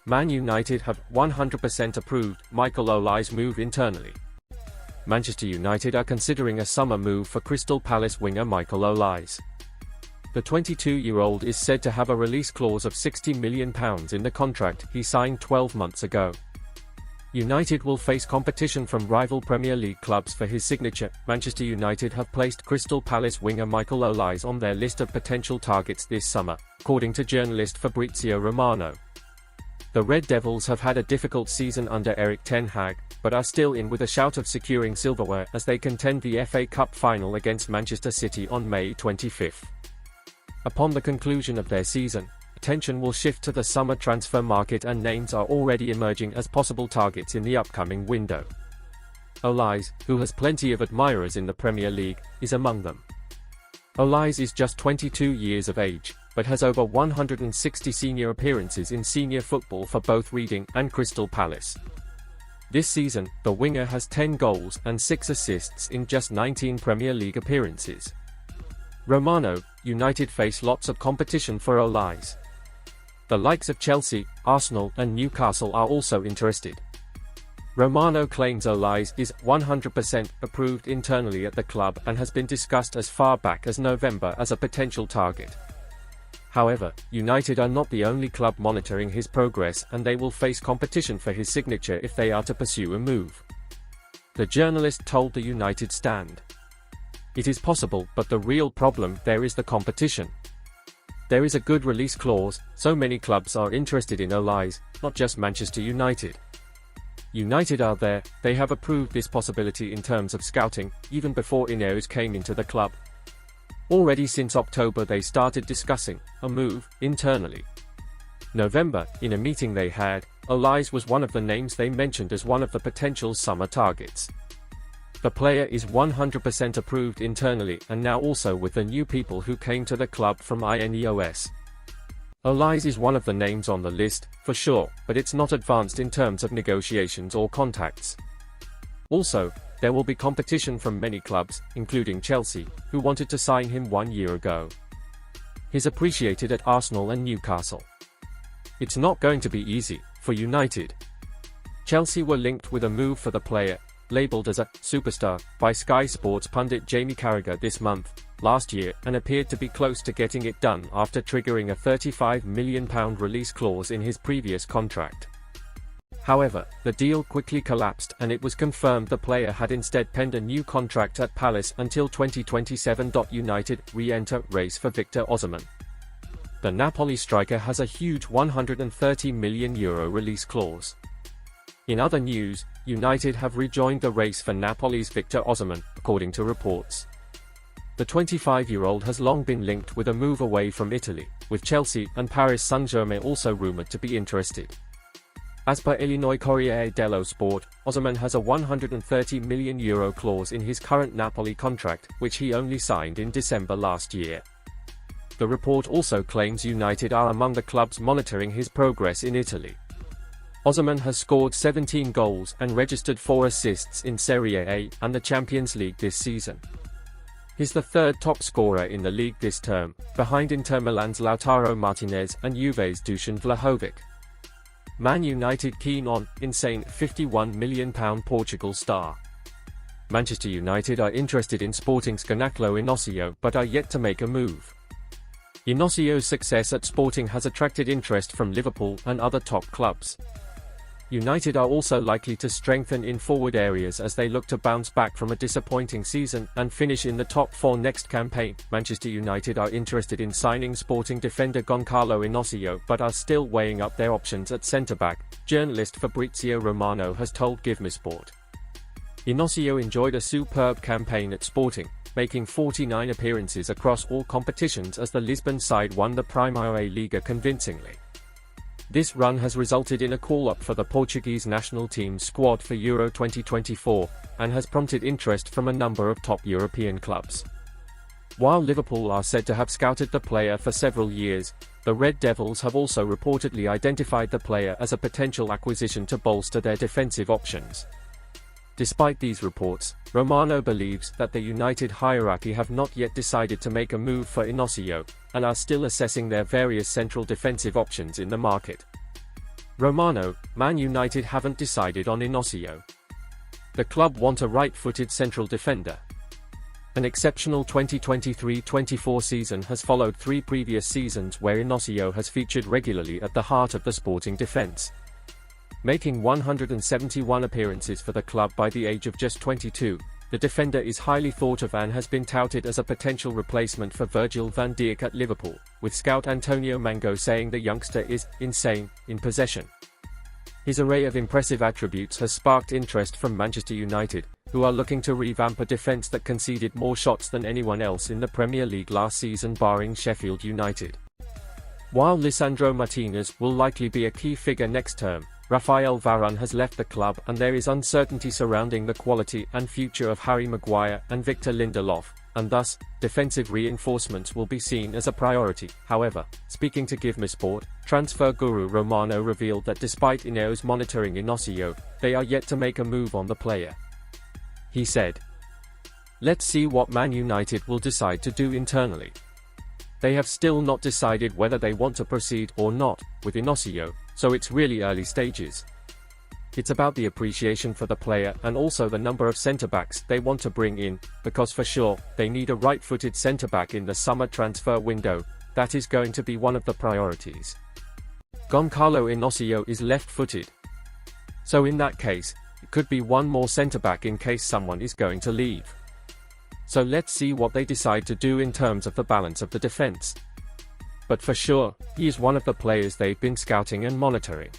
Man United have 100% approved Michael-Olise's move internally. Manchester United are considering a summer move for Crystal Palace winger Michael-Olise. The 22-year-old is said to have a release clause of £60 million in the contract he signed 12 months ago. United will face competition from rival Premier League clubs for his signature. Manchester United have placed Crystal Palace winger Michael-Olise on their list of potential targets this summer, according to journalist Fabrizio Romano. The Red Devils have had a difficult season under Erik ten Hag, but are still in with a shout of securing silverware as they contend the FA Cup final against Manchester City on May 25. Upon the conclusion of their season, attention will shift to the summer transfer market and names are already emerging as possible targets in the upcoming window. Olise, who has plenty of admirers in the Premier League, is among them. Olise is just 22 years of age, but has over 160 senior appearances in senior football for both Reading and Crystal Palace. This season, the winger has 10 goals and 6 assists in just 19 Premier League appearances. Romano, United face lots of competition for Olise. The likes of Chelsea, Arsenal and Newcastle are also interested. Romano claims Olise is 100% approved internally at the club and has been discussed as far back as November as a potential target. However, United are not the only club monitoring his progress and they will face competition for his signature if they are to pursue a move. The journalist told the United Stand. It is possible, but the real problem there is the competition. There is a good release clause, so many clubs are interested in Olise, not just Manchester United. United are there, they have approved this possibility in terms of scouting, even before Ineos came into the club. Already since October they started discussing a move internally. November, in a meeting they had, Olise was one of the names they mentioned as one of the potential summer targets. The player is 100% approved internally and now also with the new people who came to the club from Ineos. Olise is one of the names on the list, for sure, but it's not advanced in terms of negotiations or contacts. Also, there will be competition from many clubs, including Chelsea, who wanted to sign him 1 year ago. He's appreciated at Arsenal and Newcastle. It's not going to be easy for United. Chelsea were linked with a move for the player, labelled as a superstar by Sky Sports pundit Jamie Carragher this month, last year, and appeared to be close to getting it done after triggering a £35 million release clause in his previous contract. However, the deal quickly collapsed and it was confirmed the player had instead penned a new contract at Palace until 2027. United re-enter race for Victor Osimhen. The Napoli striker has a huge €130 million release clause. In other news, United have rejoined the race for Napoli's Victor Osimhen, according to reports. The 25-year-old has long been linked with a move away from Italy, with Chelsea and Paris Saint-Germain also rumoured to be interested. As per Illinois Corriere dello Sport, Osimhen has a €130 million clause in his current Napoli contract, which he only signed in December last year. The report also claims United are among the clubs monitoring his progress in Italy. Osimhen has scored 17 goals and registered 4 assists in Serie A and the Champions League this season. He's the third top scorer in the league this term, behind Inter Milan's Lautaro Martinez and Juve's Dusan Vlahovic. Man United keen on insane £51 million Portugal star. Manchester United are interested in Sporting's Gonçalo Inacio but are yet to make a move. Inacio's success at Sporting has attracted interest from Liverpool and other top clubs. United are also likely to strengthen in forward areas as they look to bounce back from a disappointing season and finish in the top 4 next campaign. Manchester United are interested in signing Sporting defender Gonçalo Inacio but are still weighing up their options at centre-back, journalist Fabrizio Romano has told GiveMeSport. Inacio enjoyed a superb campaign at Sporting, making 49 appearances across all competitions as the Lisbon side won the Primeira Liga convincingly. This run has resulted in a call-up for the Portuguese national team squad for Euro 2024, and has prompted interest from a number of top European clubs. While Liverpool are said to have scouted the player for several years, the Red Devils have also reportedly identified the player as a potential acquisition to bolster their defensive options. Despite these reports, Romano believes that the United hierarchy have not yet decided to make a move for Inacio, and are still assessing their various central defensive options in the market. Romano, Man United haven't decided on Inacio. The club want a right-footed central defender. An exceptional 2023-24 season has followed 3 previous seasons where Inacio has featured regularly at the heart of the Sporting defence. Making 171 appearances for the club by the age of just 22, the defender is highly thought of and has been touted as a potential replacement for Virgil van Dijk at Liverpool, with scout Antonio Mango saying the youngster is insane in possession. His array of impressive attributes has sparked interest from Manchester United, who are looking to revamp a defence that conceded more shots than anyone else in the Premier League last season barring Sheffield United. While Lisandro Martinez will likely be a key figure next term, Rafael Varane has left the club and there is uncertainty surrounding the quality and future of Harry Maguire and Victor Lindelof, and thus, defensive reinforcements will be seen as a priority. However, speaking to Give Me Sport, transfer guru Romano revealed that despite Ineos monitoring Inacio, they are yet to make a move on the player. He said, "Let's see what Man United will decide to do internally. They have still not decided whether they want to proceed or not with Inacio, so it's really early stages. It's about the appreciation for the player and also the number of centre-backs they want to bring in, because for sure, they need a right-footed centre-back in the summer transfer window. That is going to be one of the priorities. Goncalo Inacio is left-footed. So in that case, it could be one more centre-back in case someone is going to leave. So let's see what they decide to do in terms of the balance of the defence. But for sure, he is one of the players they've been scouting and monitoring."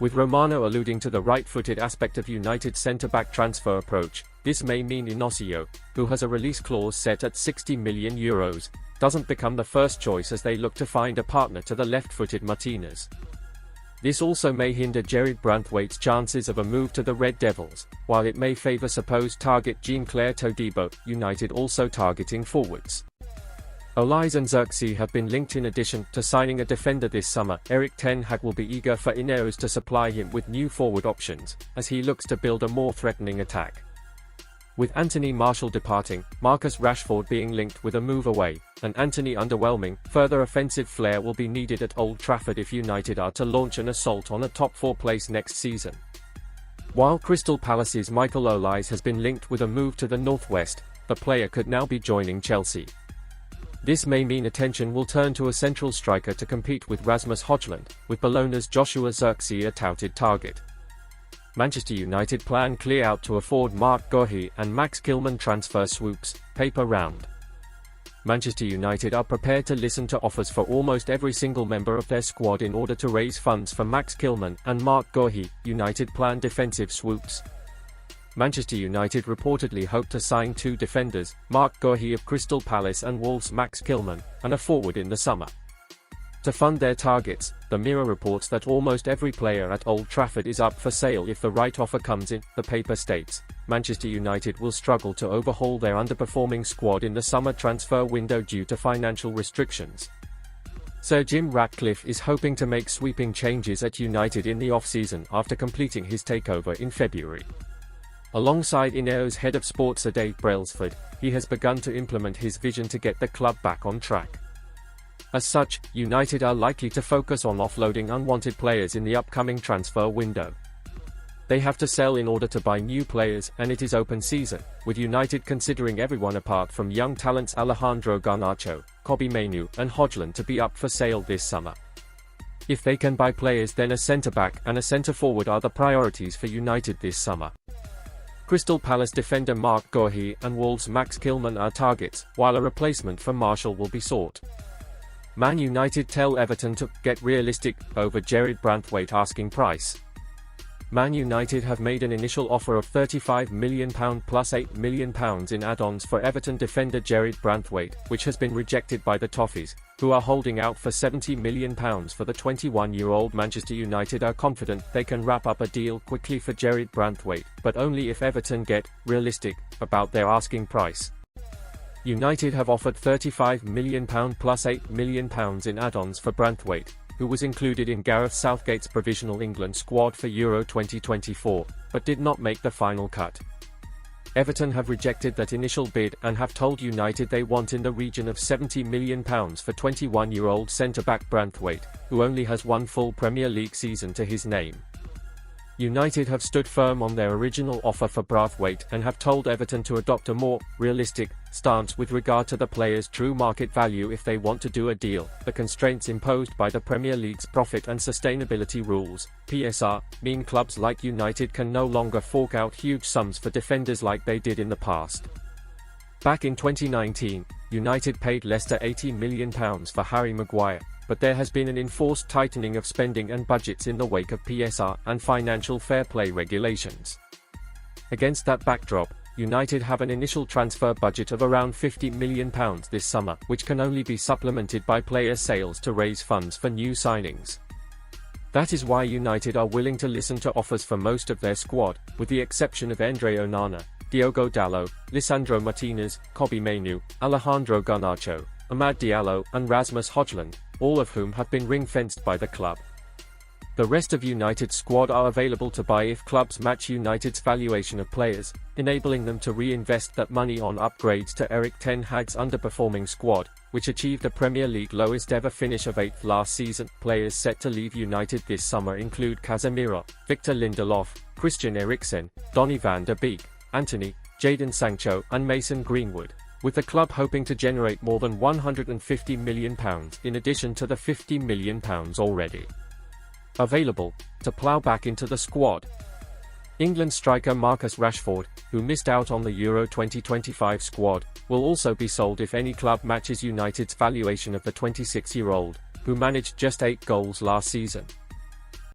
With Romano alluding to the right-footed aspect of United's centre-back transfer approach, this may mean Inacio, who has a release clause set at €60 million, doesn't become the first choice as they look to find a partner to the left-footed Martinez. This also may hinder Jarrad Branthwaite's chances of a move to the Red Devils, while it may favour supposed target Jean-Claire Todibo, United also targeting forwards. Olise and Xerxes have been linked in addition to signing a defender this summer. Erik Ten Hag will be eager for Ineos to supply him with new forward options, as he looks to build a more threatening attack. With Anthony Martial departing, Marcus Rashford being linked with a move away, and Anthony underwhelming, further offensive flair will be needed at Old Trafford if United are to launch an assault on a top 4 place next season. While Crystal Palace's Michael Olise has been linked with a move to the northwest, the player could now be joining Chelsea. This may mean attention will turn to a central striker to compete with Rasmus Højlund, with Bologna's Joshua Zirkzee a touted target. Manchester United plan clear-out to afford Marc Guehi and Max Kilman transfer swoops, paper round. Manchester United are prepared to listen to offers for almost every single member of their squad in order to raise funds for Max Kilman and Marc Guehi. United plan defensive swoops. Manchester United reportedly hope to sign 2 defenders, Marc Guehi of Crystal Palace and Wolves' Max Kilman, and a forward in the summer. To fund their targets, the Mirror reports that almost every player at Old Trafford is up for sale if the right offer comes in. The paper states, Manchester United will struggle to overhaul their underperforming squad in the summer transfer window due to financial restrictions. Sir Jim Ratcliffe is hoping to make sweeping changes at United in the off-season after completing his takeover in February. Alongside Ineos head of sports Dave Brailsford, he has begun to implement his vision to get the club back on track. As such, United are likely to focus on offloading unwanted players in the upcoming transfer window. They have to sell in order to buy new players, and it is open season, with United considering everyone apart from young talents Alejandro Garnacho, Kobbie Mainoo and Højlund to be up for sale this summer. If they can buy players, then a centre-back and a centre-forward are the priorities for United this summer. Crystal Palace defender Marc Guehi and Wolves' Max Kilman are targets, while a replacement for Martial will be sought. Man United tell Everton to get realistic over Jarrad Branthwaite asking price. Man United have made an initial offer of £35 million plus £8 million in add-ons for Everton defender Jarrad Branthwaite, which has been rejected by the Toffees, who are holding out for £70 million for the 21-year-old. Manchester United are confident they can wrap up a deal quickly for Jarrad Branthwaite, but only if Everton get realistic about their asking price. United have offered £35 million plus £8 million in add-ons for Branthwaite, who was included in Gareth Southgate's provisional England squad for Euro 2024, but did not make the final cut. Everton have rejected that initial bid and have told United they want in the region of £70 million for 21-year-old centre-back Branthwaite, who only has one full Premier League season to his name. United have stood firm on their original offer for Branthwaite and have told Everton to adopt a more realistic stance with regard to the player's true market value if they want to do a deal. The constraints imposed by the Premier League's profit and sustainability rules, PSR, mean clubs like United can no longer fork out huge sums for defenders like they did in the past. Back in 2019, United paid Leicester £80 million for Harry Maguire, but there has been an enforced tightening of spending and budgets in the wake of PSR and financial fair play regulations. Against that backdrop, United have an initial transfer budget of around £50 million this summer, which can only be supplemented by player sales to raise funds for new signings. That is why United are willing to listen to offers for most of their squad, with the exception of Andre Onana, Diogo Dalot, Lisandro Martinez, Kobbie Mainoo, Alejandro Garnacho, Amad Diallo and Rasmus Højlund, all of whom have been ring-fenced by the club. The rest of United's squad are available to buy if clubs match United's valuation of players, enabling them to reinvest that money on upgrades to Erik ten Hag's underperforming squad, which achieved a Premier League lowest ever finish of 8th last season. Players set to leave United this summer include Casemiro, Victor Lindelof, Christian Eriksen, Donny van der Beek, Antony, Jadon Sancho and Mason Greenwood, with the club hoping to generate more than £150 million in addition to the £50 million already available to plough back into the squad. England striker Marcus Rashford, who missed out on the Euro 2025 squad, will also be sold if any club matches United's valuation of the 26-year-old, who managed just 8 goals last season.